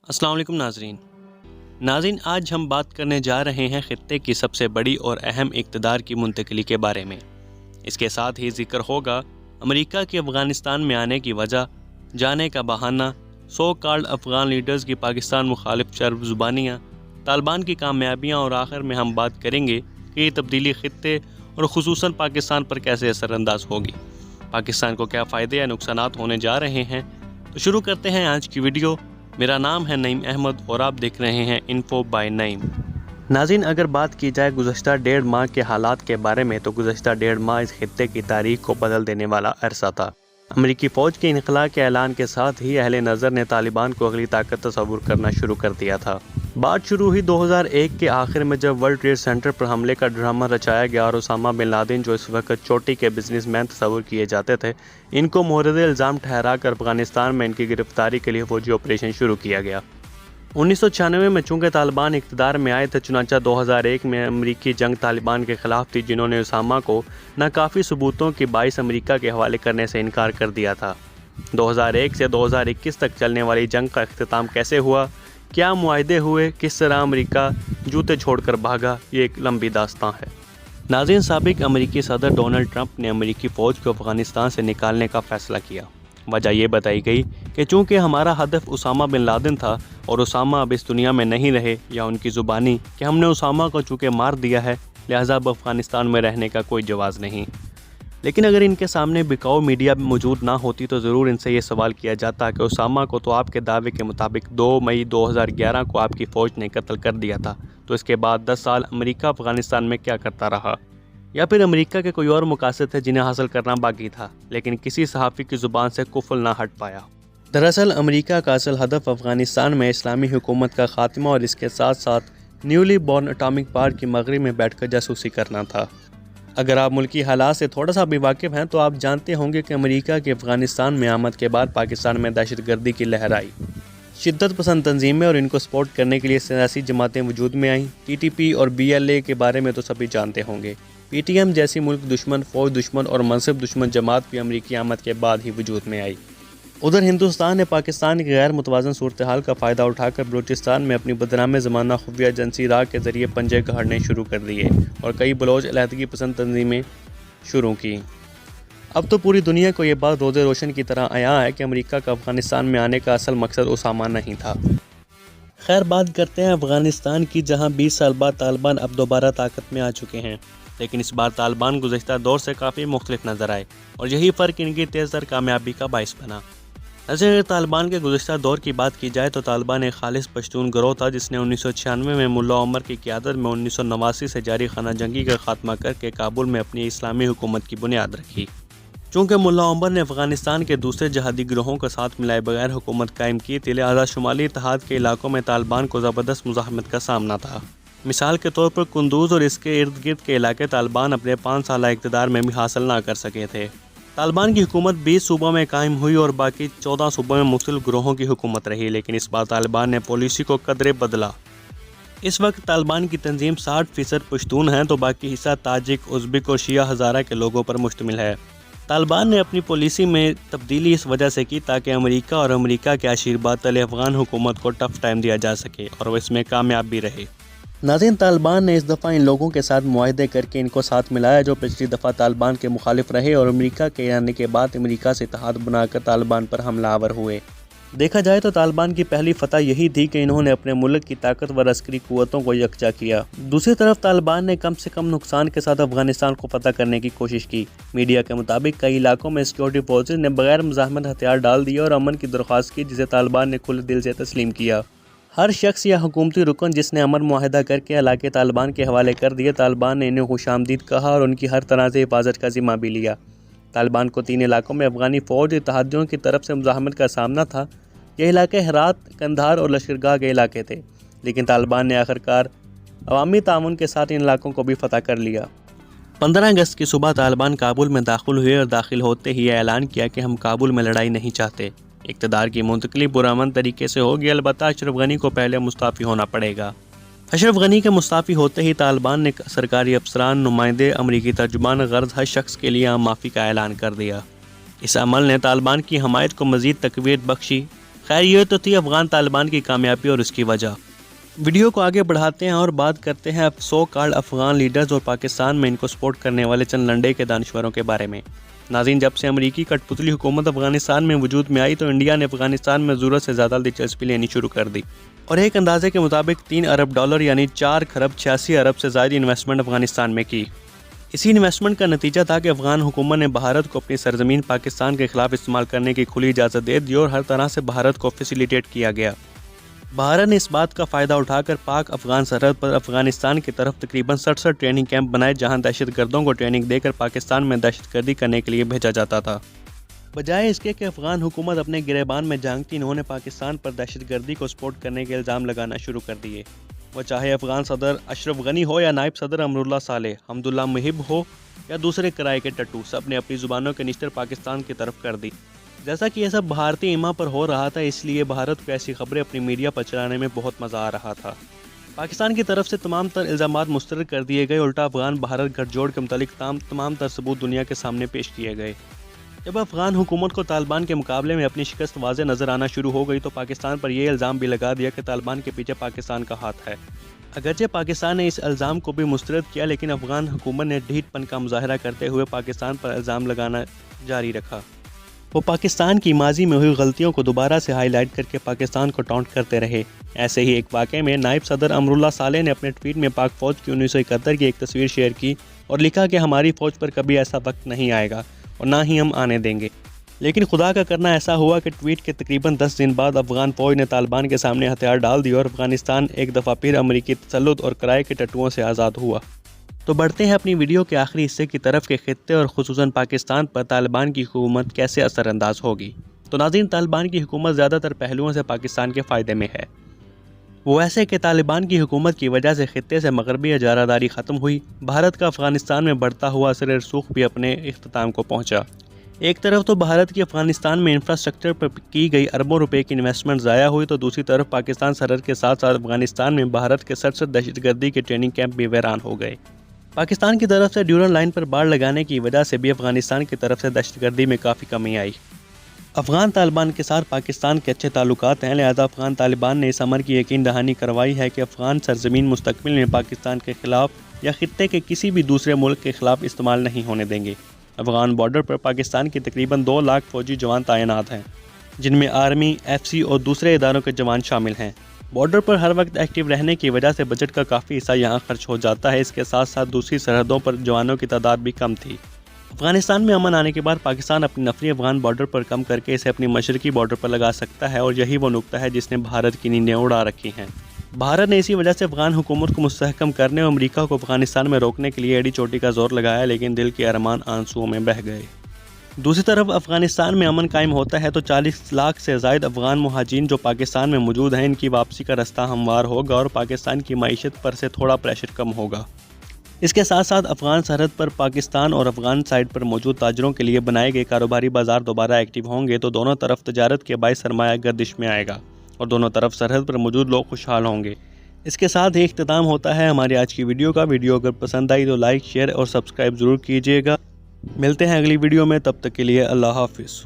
السلام علیکم ناظرین آج ہم بات کرنے جا رہے ہیں خطے کی سب سے بڑی اور اہم اقتدار کی منتقلی کے بارے میں۔ اس کے ساتھ ہی ذکر ہوگا امریکہ کے افغانستان میں آنے کی وجہ، جانے کا بہانہ، سو کالڈ افغان لیڈرز کی پاکستان مخالف چرب زبانیاں، طالبان کی کامیابیاں، اور آخر میں ہم بات کریں گے کہ یہ تبدیلی خطے اور خصوصاً پاکستان پر کیسے اثر انداز ہوگی، پاکستان کو کیا فائدے یا نقصانات ہونے جا رہے ہیں۔ تو شروع کرتے ہیں آج کی ویڈیو۔ میرا نام ہے نعیم احمد اور آپ دیکھ رہے ہیں انفو بائی نعیم۔ ناظرین، اگر بات کی جائے گزشتہ 1.5 ماہ کے حالات کے بارے میں تو گزشتہ 1.5 ماہ اس خطے کی تاریخ کو بدل دینے والا عرصہ تھا۔ امریکی فوج کے انخلاء کے اعلان کے ساتھ ہی اہل نظر نے طالبان کو اگلی طاقت تصور کرنا شروع کر دیا تھا۔ بات شروع ہوئی 2001 کے آخر میں، جب ورلڈ ٹریڈ سینٹر پر حملے کا ڈرامہ رچایا گیا اور اسامہ بن لادن، جو اس وقت چوٹی کے بزنس مین تصور کیے جاتے تھے، ان کو مورد الزام ٹھہرا کر افغانستان میں ان کی گرفتاری کے لیے فوجی آپریشن شروع کیا گیا۔ 1996 میں چونکہ طالبان اقتدار میں آئے تھے، چنانچہ 2001 میں امریکی جنگ طالبان کے خلاف تھی، جنہوں نے اسامہ کو ناکافی ثبوتوں کے باعث امریکہ کے حوالے کرنے سے انکار کر دیا تھا۔ 2001 سے 2021 تک چلنے والی جنگ کا اختتام کیسے ہوا، کیا معاہدے ہوئے، کس طرح امریکہ جوتے چھوڑ کر بھاگا، یہ ایک لمبی داستان ہے۔ ناظرین، سابق امریکی صدر ڈونلڈ ٹرمپ نے امریکی فوج کو افغانستان سے نکالنے کا فیصلہ کیا۔ وجہ یہ بتائی گئی کہ چونکہ ہمارا ہدف اسامہ بن لادن تھا اور اسامہ اب اس دنیا میں نہیں رہے، یا ان کی زبانی کہ ہم نے اسامہ کو چونکہ مار دیا ہے، لہٰذا اب افغانستان میں رہنے کا کوئی جواز نہیں۔ لیکن اگر ان کے سامنے بکاؤ میڈیا موجود نہ ہوتی تو ضرور ان سے یہ سوال کیا جاتا کہ اسامہ کو تو آپ کے دعوے کے مطابق 2 مئی 2011 کو آپ کی فوج نے قتل کر دیا تھا، تو اس کے بعد 10 سال امریکہ افغانستان میں کیا کرتا رہا؟ یا پھر امریکہ کے کوئی اور مقاصد تھے جنہیں حاصل کرنا باقی تھا، لیکن کسی صحافی کی زبان سے قفل نہ ہٹ پایا۔ دراصل امریکہ کا اصل ہدف افغانستان میں اسلامی حکومت کا خاتمہ اور اس کے ساتھ ساتھ نیولی بورن اٹامک پاور کی مغرب میں بیٹھ کر جاسوسی کرنا تھا۔ اگر آپ ملکی حالات سے تھوڑا سا بھی واقف ہیں تو آپ جانتے ہوں گے کہ امریکہ کے افغانستان میں آمد کے بعد پاکستان میں دہشت گردی کی لہر آئی، شدت پسند تنظیمیں اور ان کو سپورٹ کرنے کے لیے سیاسی جماعتیں وجود میں آئیں۔ ٹی ٹی پی اور BLA کے بارے میں تو سبھی جانتے ہوں گے۔ PTM جیسی ملک دشمن، فوج دشمن اور منصب دشمن جماعت بھی امریکی آمد کے بعد ہی وجود میں آئی۔ ادھر ہندوستان نے پاکستان کی غیر متوازن صورتحال کا فائدہ اٹھا کر بلوچستان میں اپنی بدنام زمانہ خفیہ ایجنسی راہ کے ذریعے پنجے گھاڑنے شروع کر دیے اور کئی بلوچ علیحدگی پسند تنظیمیں شروع کی۔ اب تو پوری دنیا کو یہ بات روزے روشن کی طرح عیاں ہے کہ امریکہ کا افغانستان میں آنے کا اصل مقصد اسامہ نہیں تھا۔ خیر، بات کرتے ہیں افغانستان کی، جہاں 20 سال بعد طالبان اب دوبارہ طاقت میں آ چکے ہیں، لیکن اس بار طالبان گزشتہ دور سے کافی مختلف نظر آئے اور یہی فرق ان کی تیز تر کامیابی کا باعث بنا۔ اگر طالبان کے گزشتہ دور کی بات کی جائے تو طالبان ایک خالص پشتون گروہ تھا، جس نے 1996 میں ملا عمر کی قیادت میں 1989 سے جاری خانہ جنگی کا خاتمہ کر کے کابل میں اپنی اسلامی حکومت کی بنیاد رکھی۔ چونکہ ملا عمر نے افغانستان کے دوسرے جہادی گروہوں کا ساتھ ملائے بغیر حکومت قائم کی تھی، لہذا شمالی اتحاد کے علاقوں میں طالبان کو زبردست مزاحمت کا سامنا تھا۔ مثال کے طور پر قندوز اور اس کے ارد گرد کے علاقے طالبان اپنے 5 سالہ اقتدار میں بھی حاصل نہ کر سکے تھے۔ طالبان کی حکومت 20 صوبوں میں قائم ہوئی اور باقی 14 صوبوں میں مختلف گروہوں کی حکومت رہی، لیکن اس بار طالبان نے پالیسی کو قدرے بدلا۔ اس وقت طالبان کی تنظیم 60% پشتون ہیں، تو باقی حصہ تاجک، ازبک اور شیعہ ہزارہ کے لوگوں پر مشتمل ہے۔ طالبان نے اپنی پالیسی میں تبدیلی اس وجہ سے کی تاکہ امریکہ اور امریکہ کے آشیرواد تلے افغان حکومت کو ٹف ٹائم دیا جا سکے اور وہ اس میں کامیاب بھی رہے۔ ناظرین، طالبان نے اس دفعہ ان لوگوں کے ساتھ معاہدے کر کے ان کو ساتھ ملایا جو پچھلی دفعہ طالبان کے مخالف رہے اور امریکہ کے آنے کے بعد امریکہ سے اتحاد بنا کر طالبان پر حملہ آور ہوئے۔ دیکھا جائے تو طالبان کی پہلی فتح یہی تھی کہ انہوں نے اپنے ملک کی طاقتور عسکری قوتوں کو یکجا کیا۔ دوسری طرف طالبان نے کم سے کم نقصان کے ساتھ افغانستان کو فتح کرنے کی کوشش کی۔ میڈیا کے مطابق کئی علاقوں میں سیکورٹی فورسز نے بغیر مزاحمت ہتھیار ڈال دیے اور امن کی درخواست کی، جسے طالبان نے کھلے دل سے تسلیم کیا۔ ہر شخص یا حکومتی رکن جس نے امن معاہدہ کر کے علاقے طالبان کے حوالے کر دیے، طالبان نے انہیں خوش آمدید کہا اور ان کی ہر طرح سے حفاظت کا ذمہ بھی لیا۔ طالبان کو 3 علاقوں میں افغانی فوج اتحادیوں کی طرف سے مزاحمت کا سامنا تھا۔ یہ علاقے ہرات، قندھار اور لشکرگاہ کے علاقے تھے، لیکن طالبان نے آخرکار عوامی تعاون کے ساتھ ان علاقوں کو بھی فتح کر لیا۔ 15 اگست کی صبح طالبان کابل میں داخل ہوئے اور داخل ہوتے ہی یہ اعلان کیا کہ ہم کابل میں لڑائی نہیں چاہتے۔ اقتدار کی منتقلی پرامن طریقے سے ہوگی، البتہ اشرف غنی کو پہلے مستعفی ہونا پڑے گا۔ اشرف غنی کے مستعفی ہوتے ہی طالبان نے سرکاری افسران، نمائندے، امریکی ترجمان غرض ہر شخص کے لیے عام معافی کا اعلان کر دیا۔ اس عمل نے طالبان کی حمایت کو مزید تقویت بخشی۔ خیر یہ تو تھی افغان طالبان کی کامیابی اور اس کی وجہ۔ ویڈیو کو آگے بڑھاتے ہیں اور بات کرتے ہیں سو کالڈ افغان لیڈرز اور پاکستان میں ان کو سپورٹ کرنے والے چند لنڈے کے دانشوروں کے بارے میں۔ ناظرین، جب سے امریکی کٹ پتلی حکومت افغانستان میں وجود میں آئی تو انڈیا نے افغانستان میں ضرورت سے زیادہ دلچسپی لینی شروع کر دی، اور ایک اندازے کے مطابق $3 ارب یعنی 4.86 ارب سے زائد انویسٹمنٹ افغانستان میں کی۔ اسی انویسٹمنٹ کا نتیجہ تھا کہ افغان حکومت نے بھارت کو اپنی سرزمین پاکستان کے خلاف استعمال کرنے کی کھلی اجازت دے دی اور ہر طرح سے بھارت کو فیسیلیٹیٹ کیا گیا۔ بھارت نے اس بات کا فائدہ اٹھا کر پاک افغان سرحد پر افغانستان کی طرف تقریباً 67 ٹریننگ کیمپ بنائے جہاں دہشت گردوں کو ٹریننگ دے کر پاکستان میں دہشت گردی کرنے کے لیے بھیجا جاتا تھا۔ بجائے اس کے کہ افغان حکومت اپنے گریبان میں جھانکتی، انہوں نے پاکستان پر دہشت گردی کو سپورٹ کرنے کے الزام لگانا شروع کر دیے۔ وہ چاہے افغان صدر اشرف غنی ہو یا نائب صدر امراللہ صالح، حمداللہ محب ہو یا دوسرے کرائے کے ٹٹو، سب نے اپنی زبانوں کے نشتر پاکستان کی طرف کر دی۔ جیسا کہ یہ سب بھارتی ایما پر ہو رہا تھا، اس لیے بھارت کو ایسی خبریں اپنی میڈیا پر چلانے میں بہت مزہ آ رہا تھا۔ پاکستان کی طرف سے تمام تر الزامات مسترد کر دیے گئے، الٹا افغان بھارت گٹھ جوڑ کے متعلق تمام تر ثبوت دنیا کے سامنے پیش کیے گئے۔ جب افغان حکومت کو طالبان کے مقابلے میں اپنی شکست واضح نظر آنا شروع ہو گئی تو پاکستان پر یہ الزام بھی لگا دیا کہ طالبان کے پیچھے پاکستان کا ہاتھ ہے۔ اگرچہ پاکستان نے اس الزام کو بھی مسترد کیا، لیکن افغان حکومت نے ڈھیٹ پن کا مظاہرہ کرتے ہوئے پاکستان پر الزام لگانا جاری رکھا۔ وہ پاکستان کی ماضی میں ہوئی غلطیوں کو دوبارہ سے ہائی لائٹ کر کے پاکستان کو ٹاؤنٹ کرتے رہے۔ ایسے ہی ایک واقعے میں نائب صدر امراللہ صالح نے اپنے ٹویٹ میں پاک فوج کی 1971 کی ایک تصویر شیئر کی اور لکھا کہ ہماری فوج پر کبھی ایسا وقت نہیں آئے گا اور نہ ہی ہم آنے دیں گے۔ لیکن خدا کا کرنا ایسا ہوا کہ ٹویٹ کے تقریباً 10 دن بعد افغان فوج نے طالبان کے سامنے ہتھیار ڈال دیے اور افغانستان ایک دفعہ پھر امریکی تسلط اور کرائے کے ٹٹوؤں سے آزاد ہوا۔ تو بڑھتے ہیں اپنی ویڈیو کے آخری حصے کی طرف کہ خطے اور خصوصاً پاکستان پر طالبان کی حکومت کیسے اثر انداز ہوگی۔ تو ناظرین، طالبان کی حکومت زیادہ تر پہلوؤں سے پاکستان کے فائدے میں ہے۔ وہ ایسے کہ طالبان کی حکومت کی وجہ سے خطے سے مغربی اجارہ داری ختم ہوئی، بھارت کا افغانستان میں بڑھتا ہوا اثر رسوخ بھی اپنے اختتام کو پہنچا۔ ایک طرف تو بھارت کی افغانستان میں انفراسٹرکچر پر کی گئی اربوں روپے کی انویسٹمنٹ ضائع ہوئی، تو دوسری طرف پاکستان سرحد کے ساتھ ساتھ افغانستان میں بھارت کے 67 دہشت گردی کے ٹریننگ کیمپ بھی ویران ہو گئے۔ پاکستان کی طرف سے ڈیورن لائن پر باڑ لگانے کی وجہ سے بھی افغانستان کی طرف سے دہشت گردی میں کافی کمی آئی۔ افغان طالبان کے ساتھ پاکستان کے اچھے تعلقات ہیں، لہذا افغان طالبان نے اس امر کی یقین دہانی کروائی ہے کہ افغان سرزمین مستقبل میں پاکستان کے خلاف یا خطے کے کسی بھی دوسرے ملک کے خلاف استعمال نہیں ہونے دیں گے۔ افغان بارڈر پر پاکستان کی تقریباً 2 لاکھ فوجی جوان تعینات ہیں، جن میں آرمی، ایف سی اور دوسرے اداروں کے جوان شامل ہیں۔ بارڈر پر ہر وقت ایکٹیو رہنے کی وجہ سے بجٹ کا کافی حصہ یہاں خرچ ہو جاتا ہے۔ اس کے ساتھ ساتھ دوسری سرحدوں پر جوانوں کی تعداد بھی کم تھی۔ افغانستان میں امن آنے کے بعد پاکستان اپنی نفری افغان بارڈر پر کم کر کے اسے اپنی مشرقی بارڈر پر لگا سکتا ہے، اور یہی وہ نقطہ ہے جس نے بھارت کی نیندیں اڑا رکھی ہیں۔ بھارت نے اسی وجہ سے افغان حکومت کو مستحکم کرنے اور امریکہ کو افغانستان میں روکنے کے لیے ایڑی چوٹی کا زور لگایا، لیکن دل کے ارمان آنسوؤں میں بہہ گئے۔ دوسری طرف افغانستان میں امن قائم ہوتا ہے تو 40 لاکھ سے زائد افغان مہاجرین جو پاکستان میں موجود ہیں، ان کی واپسی کا رستہ ہموار ہوگا اور پاکستان کی معیشت پر سے تھوڑا پریشر کم ہوگا۔ اس کے ساتھ ساتھ افغان سرحد پر پاکستان اور افغان سائڈ پر موجود تاجروں کے لیے بنائے گئے کاروباری بازار دوبارہ ایکٹیو ہوں گے، تو دونوں طرف تجارت کے باعث سرمایہ گردش میں آئے گا اور دونوں طرف سرحد پر موجود لوگ خوشحال ہوں گے۔ اس کے ساتھ ہی اختتام ہوتا ہے ہماری آج کی ویڈیو کا۔ ویڈیو اگر پسند آئی تو لائک، شیئر اور سبسکرائب ضرور کیجیے گا۔ ملتے ہیں اگلی ویڈیو میں، تب تک کے لیے اللہ حافظ۔